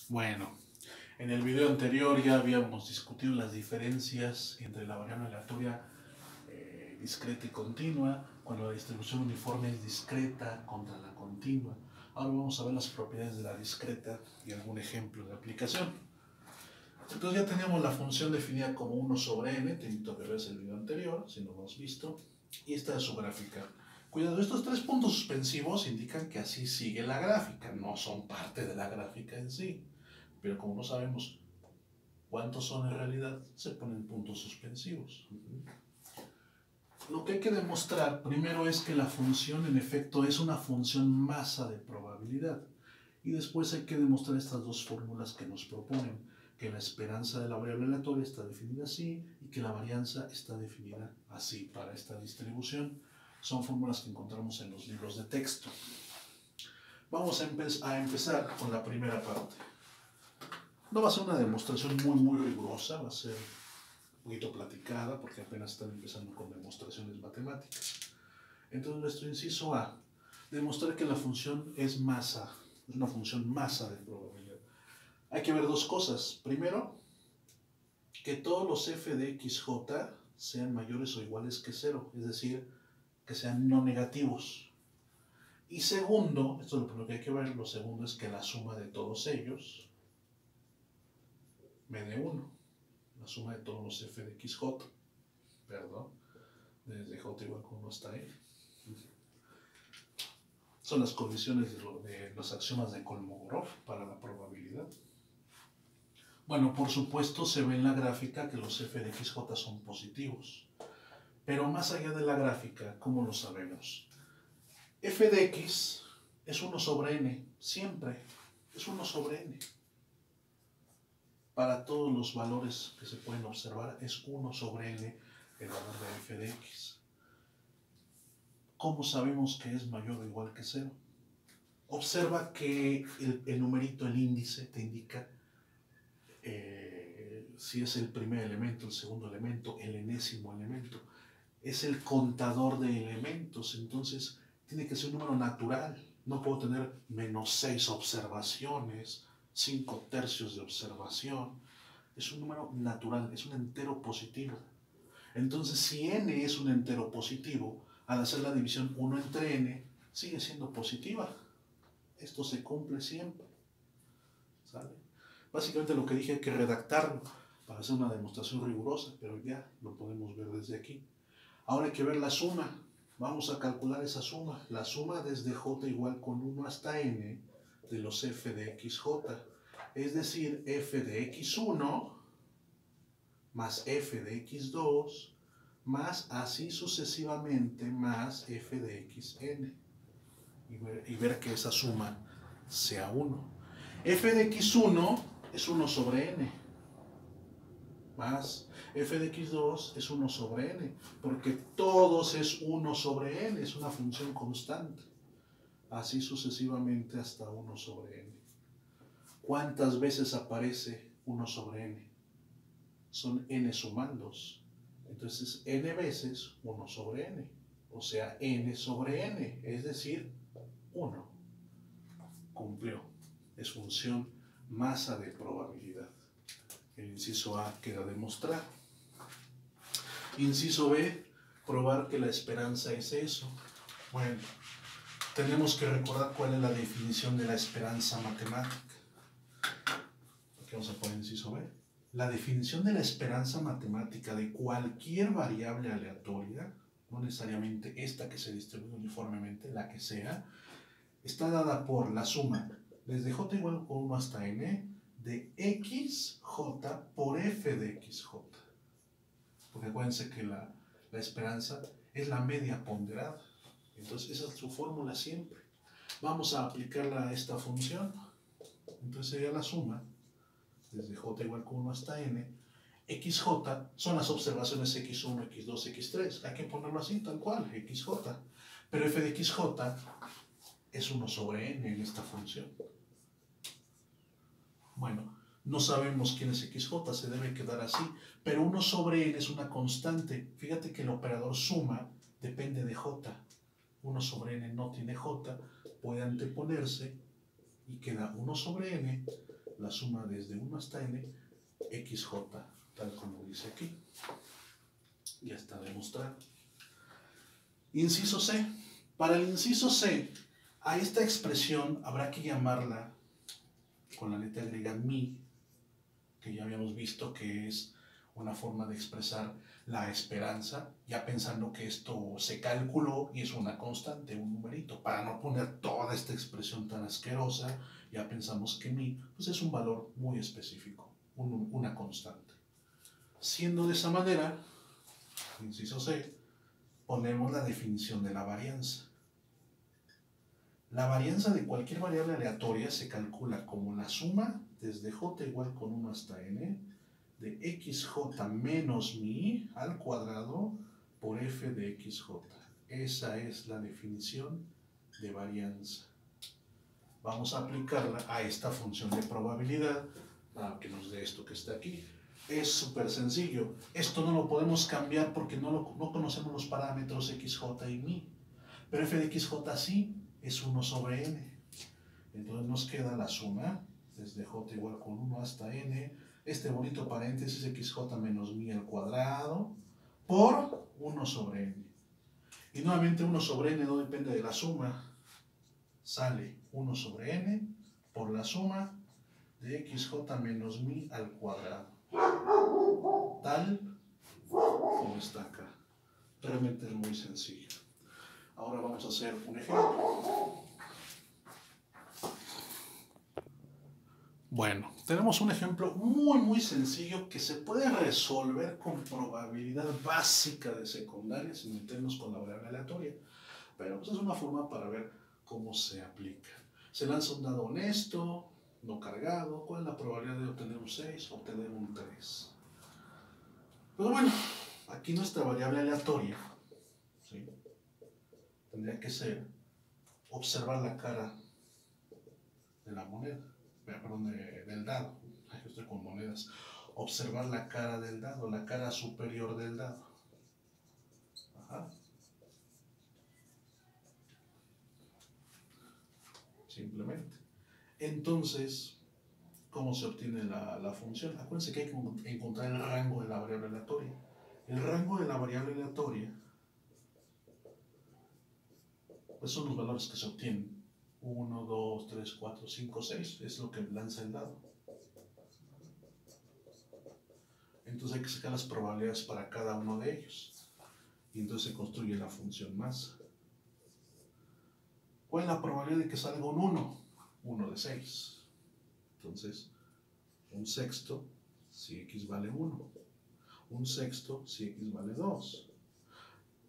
Bueno, en el video anterior ya habíamos discutido las diferencias entre la variable aleatoria discreta y continua, cuando la distribución uniforme es discreta contra la continua. Ahora vamos a ver las propiedades de la discreta y algún ejemplo de aplicación. Entonces ya tenemos la función definida como 1 sobre n, te invito a que veas el video anterior, si no lo has visto, y esta es su gráfica. Cuidado, estos tres puntos suspensivos indican que así sigue la gráfica, no son parte de la gráfica en sí. Pero como no sabemos cuántos son en realidad, se ponen puntos suspensivos. Lo que hay que demostrar primero es que la función en efecto es una función masa de probabilidad. Y después hay que demostrar estas dos fórmulas que nos proponen, que la esperanza de la variable aleatoria está definida así y que la varianza está definida así para esta distribución. Son fórmulas que encontramos en los libros de texto. Vamos a empezar con la primera parte. No va a ser una demostración muy rigurosa, va a ser un poquito platicada porque apenas están empezando con demostraciones matemáticas. Entonces nuestro inciso A, demostrar que la función es masa, es una función masa de probabilidad. Hay que ver dos cosas. Primero, que todos los f de xj sean mayores o iguales que 0, es decir, que sean no negativos. Y segundo, esto es lo primero que hay que ver, lo segundo es que la suma de todos ellos me dé 1. La suma de todos los f de xj, perdón, desde j igual que 1 hasta n. Son las condiciones de los axiomas de Kolmogorov para la probabilidad. Bueno, por supuesto se ve en la gráfica que los f de xj son positivos. Pero más allá de la gráfica, ¿cómo lo sabemos? F de x es 1 sobre n, siempre es 1 sobre n. Para todos los valores que se pueden observar es 1 sobre n el valor de f de x. ¿Cómo sabemos que es mayor o igual que 0? Observa que el numerito, el índice, te indica si es el primer elemento, el segundo elemento, el enésimo elemento. Es el contador de elementos, entonces tiene que ser un número natural. No puedo tener menos 6 observaciones, 5 tercios de observación. Es un número natural, es un entero positivo. Entonces, si n es un entero positivo, al hacer la división 1 entre n, sigue siendo positiva. Esto se cumple siempre. ¿Sale? Básicamente lo que dije hay que redactarlo para hacer una demostración rigurosa, pero ya lo podemos ver desde aquí. Ahora hay que ver la suma. Vamos a calcular esa suma. La suma desde j igual con 1 hasta n de los f de xj. Es decir, f de x1 más f de x2 más así sucesivamente más f de xn. Y ver que esa suma sea 1. F de x1 es 1 sobre n. Más f de x2 es 1 sobre n, porque todos es 1 sobre n, es una función constante. Así sucesivamente hasta 1 sobre n. ¿Cuántas veces aparece 1 sobre n? Son n sumandos. Entonces n veces 1 sobre n, o sea n sobre n, es decir, 1. Cumplió. Es función masa de probabilidad. El inciso A queda demostrado. Inciso B, probar que la esperanza es eso. Bueno, tenemos que recordar cuál es la definición de la esperanza matemática. Aquí vamos a poner inciso B. La definición de la esperanza matemática de cualquier variable aleatoria, no necesariamente esta que se distribuye uniformemente, la que sea, está dada por la suma desde j igual a 1 hasta n de xj por f de xj. Porque acuérdense que la esperanza es la media ponderada. Entonces esa es su fórmula siempre. Vamos a aplicarla a esta función. Entonces sería la suma desde j igual a 1 hasta n. xj son las observaciones x1, x2, x3. Hay que ponerlo así, tal cual, xj. Pero f de xj es 1 sobre n en esta función. Bueno, no sabemos quién es xj, se debe quedar así, pero 1 sobre n es una constante. Fíjate que el operador suma depende de j. 1 sobre n no tiene j, puede anteponerse y queda 1 sobre n la suma desde 1 hasta n, xj, tal como dice aquí. Ya está demostrado. Inciso C. Para el inciso C, a esta expresión habrá que llamarla con la letra griega mi, que ya habíamos visto que es una forma de expresar la esperanza, ya pensando que esto se calculó y es una constante, un numerito. Para no poner toda esta expresión tan asquerosa, ya pensamos que mi pues es un valor muy específico, una constante. Siendo de esa manera, inciso C, ponemos la definición de la varianza. La varianza de cualquier variable aleatoria se calcula como la suma desde j igual con 1 hasta n de xj menos mi al cuadrado por f de xj. Esa es la definición de varianza. Vamos a aplicarla a esta función de probabilidad para que nos dé esto que está aquí. Es súper sencillo. Esto no lo podemos cambiar porque no conocemos los parámetros xj y mi. Pero f de xj sí es 1 sobre n. Entonces nos queda la suma desde j igual con 1 hasta n, este bonito paréntesis xj menos mi al cuadrado por 1 sobre n. Y nuevamente 1 sobre n no depende de la suma. Sale 1 sobre n por la suma de xj menos mi al cuadrado. Tal como está acá. Realmente es muy sencillo. Ahora vamos a hacer un ejemplo. Bueno, tenemos un ejemplo muy sencillo que se puede resolver con probabilidad básica de secundaria sin meternos con la variable aleatoria. Pero pues es una forma para ver cómo se aplica. Se lanza un dado honesto, no cargado. ¿Cuál es la probabilidad de obtener un 6? Obtener un 3. Pero bueno, aquí nuestra variable aleatoria, ¿sí?, tendría que ser observar la cara de la moneda. Perdón, del dado. Ay, yo estoy con monedas. Observar la cara del dado, la cara superior del dado. Ajá. Simplemente. Entonces, ¿cómo se obtiene la función? Acuérdense que hay que encontrar el rango de la variable aleatoria. El rango de la variable aleatoria, pues son los valores que se obtienen. 1, 2, 3, 4, 5, 6, es lo que lanza el dado. Entonces hay que sacar las probabilidades para cada uno de ellos. Y entonces se construye la función masa. ¿Cuál es la probabilidad de que salga un 1? 1 de 6. Entonces, un sexto si x vale 1. Un sexto si x vale 2.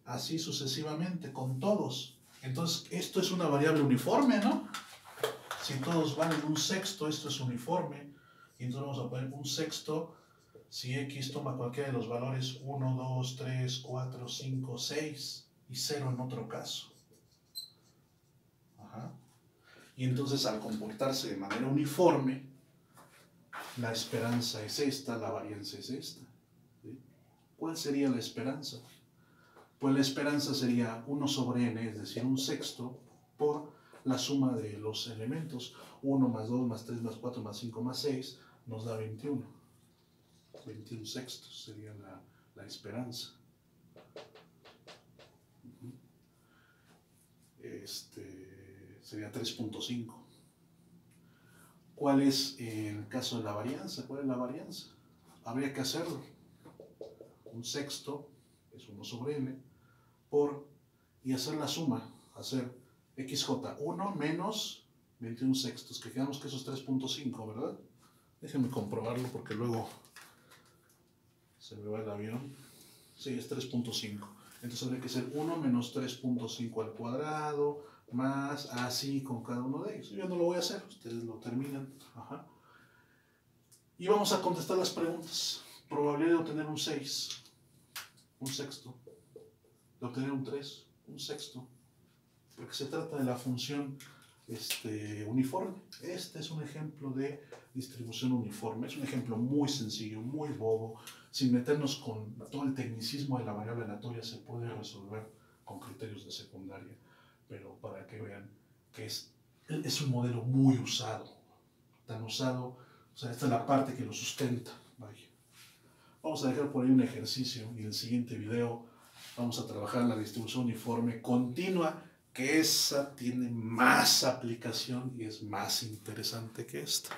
Así sucesivamente con todos. Entonces, esto es una variable uniforme, ¿no? Si todos valen un sexto, esto es uniforme. Y entonces vamos a poner un sexto si x toma cualquiera de los valores 1, 2, 3, 4, 5, 6 y 0 en otro caso. Ajá. Y entonces al comportarse de manera uniforme, la esperanza es esta, la varianza es esta. ¿Sí? ¿Cuál sería la esperanza? Pues la esperanza sería 1 sobre n, es decir, un sexto, por la suma de los elementos. 1 más 2 más 3 más 4 más 5 más 6 nos da 21. 21 sextos sería la esperanza. Sería 3.5. ¿Cuál es en el caso de la varianza? ¿Cuál es la varianza? Habría que hacerlo. Un sexto es 1 sobre n por, y hacer la suma, hacer xj1 menos 21 sextos, que quedamos que eso es 3.5, ¿verdad? Déjenme comprobarlo porque luego se me va el avión. Sí, es 3.5. Entonces habría que ser 1 menos 3.5 al cuadrado, más así con cada uno de ellos. Yo no lo voy a hacer, ustedes lo terminan. Ajá. Y vamos a contestar las preguntas. Probabilidad de obtener un 6, un sexto. De obtener un 3, un sexto. Porque se trata de la función uniforme. Este es un ejemplo de distribución uniforme. Es un ejemplo muy sencillo, muy bobo. Sin meternos con todo el tecnicismo de la variable aleatoria, se puede resolver con criterios de secundaria. Pero para que vean que es un modelo muy usado. Tan usado O sea, esta es la parte que lo sustenta. Vaya. Vamos a dejar por ahí un ejercicio y en el siguiente video vamos a trabajar la distribución uniforme continua, que esa tiene más aplicación y es más interesante que esta.